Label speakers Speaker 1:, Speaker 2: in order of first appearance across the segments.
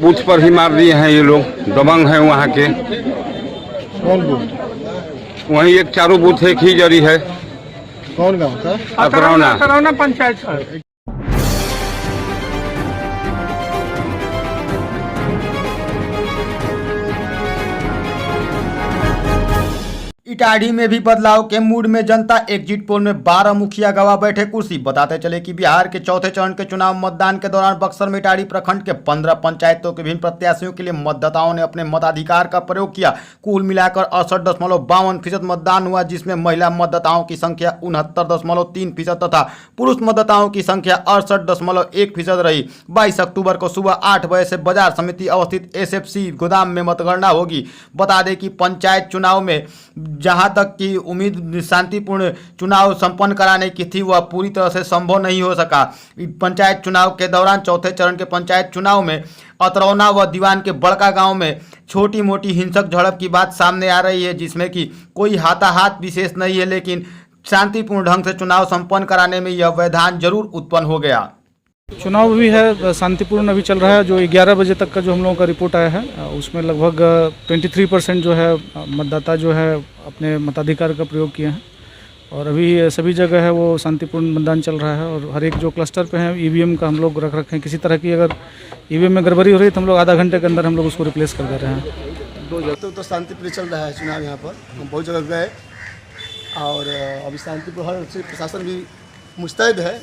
Speaker 1: Booth पर ही मार दिए हैं ये लोग, दबंग हैं वहाँ के।
Speaker 2: कौन बूथ?
Speaker 1: वहीं एक चारों बूथ एक ही जरी है।
Speaker 2: कौन गाँव का?
Speaker 3: अतरौना पंचायत सर।
Speaker 4: इटाढ़ी में भी बदलाव के मूड में जनता। एग्जिट पोल में 12 मुखिया गवा बैठे कुर्सी। बताते चले कि बिहार के चौथे चरण के चुनाव मतदान के दौरान बक्सर में इटाढ़ी प्रखंड के 15 पंचायतों के विभिन्न प्रत्याशियों के लिए मतदाताओं ने अपने मताधिकार का प्रयोग किया। कुल मिलाकर 68.52% मतदान हुआ, जिसमें महिला मतदाताओं की संख्या 69.3% तथा पुरुष मतदाताओं की संख्या 68.1% रही। 22 अक्टूबर को सुबह 8 बजे से बाजार समिति अवस्थित SFC गोदाम में मतगणना होगी। बता दें कि पंचायत चुनाव में जहां तक की उम्मीद शांतिपूर्ण चुनाव संपन्न कराने की थी, वह पूरी तरह से संभव नहीं हो सका। पंचायत चुनाव के दौरान चौथे चरण के पंचायत चुनाव में अतरौना व दीवान के बड़का गांव में छोटी मोटी हिंसक झड़प की बात सामने आ रही है, जिसमें कि कोई हाथाहाथ विशेष नहीं है, लेकिन शांतिपूर्ण ढंग से चुनाव संपन्न कराने में यह व्यवधान जरूर उत्पन्न हो गया।
Speaker 3: चुनाव भी है शांतिपूर्ण अभी चल रहा है। जो 11 बजे तक का जो हम लोगों का रिपोर्ट आया है, उसमें लगभग 23% जो है मतदाता जो है अपने मताधिकार का प्रयोग किए हैं और अभी सभी जगह है वो शांतिपूर्ण मतदान चल रहा है। और हर एक जो क्लस्टर पे है EVM का हम लोग रख रखे हैं। किसी तरह की अगर EVM में गड़बड़ी हो रही है तो हम लोग आधा घंटे के अंदर हम लोग उसको रिप्लेस कर दे रहे हैं।
Speaker 2: 2 जगह तो शांतिपूर्ण चल रहा है चुनाव। यहाँ पर हम बहुत जगह गए और अभी शांतिपूर्ण हर से प्रशासन भी मुस्तैद है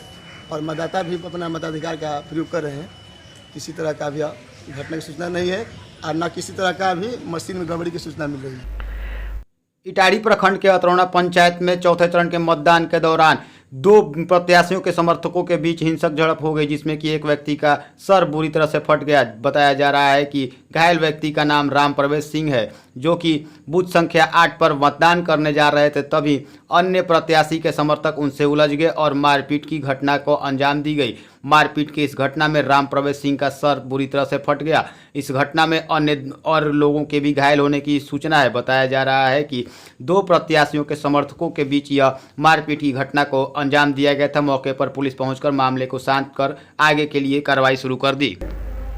Speaker 2: और मतदाता भी अपना मताधिकार का प्रयोग कर रहे हैं। किसी तरह का भी घटना की सूचना नहीं है और न किसी तरह का भी मशीन में गड़बड़ी की सूचना मिल रही है।
Speaker 4: इटाढ़ी प्रखंड के अतरौना पंचायत में चौथे चरण के मतदान के दौरान 2 प्रत्याशियों के समर्थकों के बीच हिंसक झड़प हो गई, जिसमें कि एक व्यक्ति का सर बुरी तरह से फट गया। बताया जा रहा है कि घायल व्यक्ति का नाम राम प्रवेश सिंह है, जो कि बूथ संख्या 8 पर मतदान करने जा रहे थे। तभी अन्य प्रत्याशी के समर्थक उनसे उलझ गए और मारपीट की घटना को अंजाम दी गई। मारपीट की इस घटना में राम प्रवेश सिंह का सर बुरी तरह से फट गया। इस घटना में अन्य और लोगों के भी घायल होने की सूचना है। बताया जा रहा है कि 2 प्रत्याशियों के समर्थकों के बीच यह मारपीट की घटना को अंजाम दिया गया था। मौके पर पुलिस पहुंचकर मामले को शांत कर आगे के लिए कार्रवाई शुरू कर दी।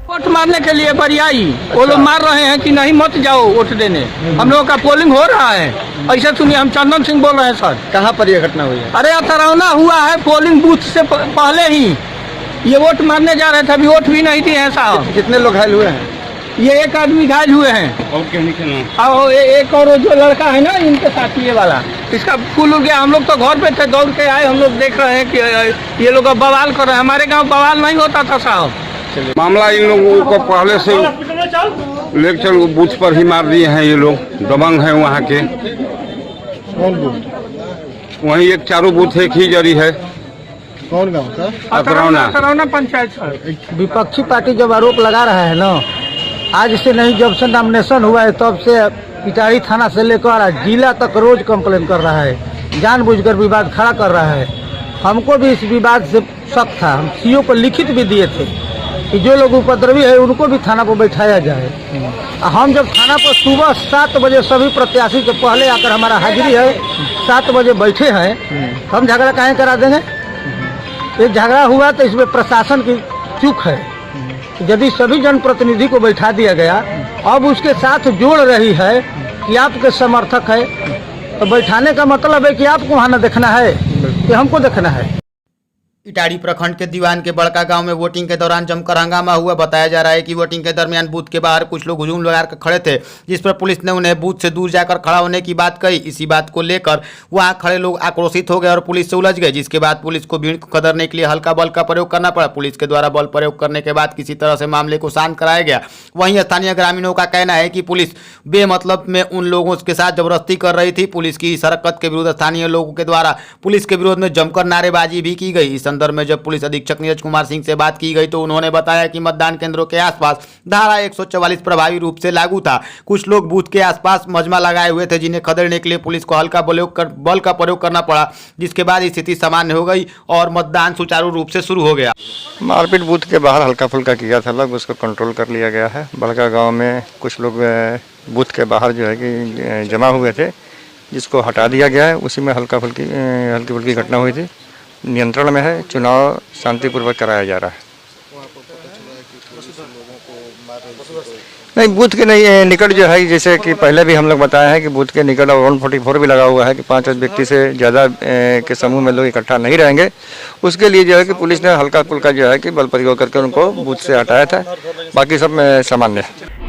Speaker 5: वोट मारने के लिए बरियाई वो लोग मार रहे हैं कि नहीं मत जाओ वोट देने। हम लोगों का पोलिंग हो रहा है। ऐसा सुनिए, हम चंदन सिंह बोल रहे हैं सर।
Speaker 2: कहाँ पर यह घटना हुई है?
Speaker 5: अरे अतरौना हुआ है, पोलिंग बूथ से पहले ही ये वोट मारने जा रहे थे। अभी वोट भी नहीं दिए हैं साहब।
Speaker 2: कितने लोग घायल हुए हैं?
Speaker 5: ये एक आदमी घायल हुए हैं
Speaker 1: और क्या निकलना?
Speaker 5: और एक और जो लड़का है ना इनके साथ ये वाला, इसका फूल उड़ गया। हम लोग तो घर पे थे, दौड़ के आए। हम लोग देख रहे हैं कि ये लोग बवाल कर रहे हैं। हमारे गाँव बवाल नहीं होता था साहब।
Speaker 1: मामला इन लोगों को पहले से लेकर बूथ पर ही मार दिए हैं ये लोग, दबंग हैं वहाँ के।
Speaker 2: कौन बूथ?
Speaker 1: वहीं एक चारों बूथ एक ही जरी है।
Speaker 2: कौन गाँव का?
Speaker 5: अतरौना पंचायत सर।
Speaker 6: विपक्षी पार्टी जब आरोप लगा रहा है ना, आज से नहीं जब से नॉमिनेशन हुआ है तब से इटाढ़ी थाना से लेकर जिला तक रोज कंप्लेन कर रहा है, जानबूझकर विवाद खड़ा कर रहा है। हमको भी इस विवाद से शक था। हम CO को लिखित भी दिए थे कि जो लोग उपद्रवी है उनको भी थाना पर बैठाया जाए। हम जब थाना पर सुबह 7 बजे सभी प्रत्याशी के पहले आकर हमारा हाजिरी है, 7 बजे बैठे हैं, हम झगड़ा काहे करा देंगे? एक झगड़ा हुआ तो इसमें प्रशासन की चूक है। यदि सभी जनप्रतिनिधि को बैठा दिया गया, अब उसके साथ जोड़ रही है कि आपके समर्थक है, तो बैठाने का मतलब है कि आपको वहाँ न देखना है कि हमको देखना है।
Speaker 4: इटाढ़ी प्रखंड के दीवान के बड़का गांव में वोटिंग के दौरान जमकर हंगामा हुआ। बताया जा रहा है कि वोटिंग के दरमियान बूथ के बाहर कुछ लोग हुजूम लगाकर खड़े थे, जिस पर पुलिस ने उन्हें बूथ से दूर जाकर खड़ा होने की बात कही। इसी बात को लेकर वहां खड़े लोग आक्रोशित हो गए और पुलिस से उलझ गए, जिसके बाद पुलिस को भीड़ को कदरने के लिए हल्का बल का प्रयोग करना पड़ा। पुलिस के द्वारा बल प्रयोग करने के बाद किसी तरह से मामले को शांत कराया गया। वहीं स्थानीय ग्रामीणों का कहना है कि पुलिस बेमतलब में उन लोगों के साथ जबरदस्ती कर रही थी। पुलिस की इस हरकत के विरुद्ध स्थानीय लोगों के द्वारा पुलिस के विरोध में जमकर नारेबाजी भी की गई। इस संदर्भ में जब पुलिस अधीक्षक नीरज कुमार सिंह से बात की गई तो उन्होंने बताया कि मतदान केंद्रों के आसपास धारा 144 प्रभावी रूप से लागू था। कुछ लोग बूथ के आसपास मजमा लगाए हुए थे, जिन्हें खदेड़ने के लिए पुलिस को हल्का बल का प्रयोग करना पड़ा, जिसके बाद स्थिति सामान्य हो गई और मतदान सुचारू रूप से शुरू हो गया।
Speaker 7: मारपीट बूथ के बाहर हल्का फुल्का किया था लोग, उसको कंट्रोल कर लिया गया है। बड़का गाँव में कुछ लोग बूथ के बाहर जो है कि जमा हुए थे, जिसको हटा दिया गया है। उसी में हल्की फुल्की घटना हुई थी। नियंत्रण में है। चुनाव शांतिपूर्वक कराया जा रहा है। नहीं, बूथ के नहीं निकट जो है, जैसे कि पहले भी हम लोग बताए हैं कि बूथ के निकट 144 भी लगा हुआ है कि 5 व्यक्ति से ज़्यादा के समूह में लोग इकट्ठा नहीं रहेंगे। उसके लिए जो है कि पुलिस ने हल्का फुल्का जो है कि बल प्रयोग करके उनको बूथ से हटाया था, बाकी सब सामान्य है।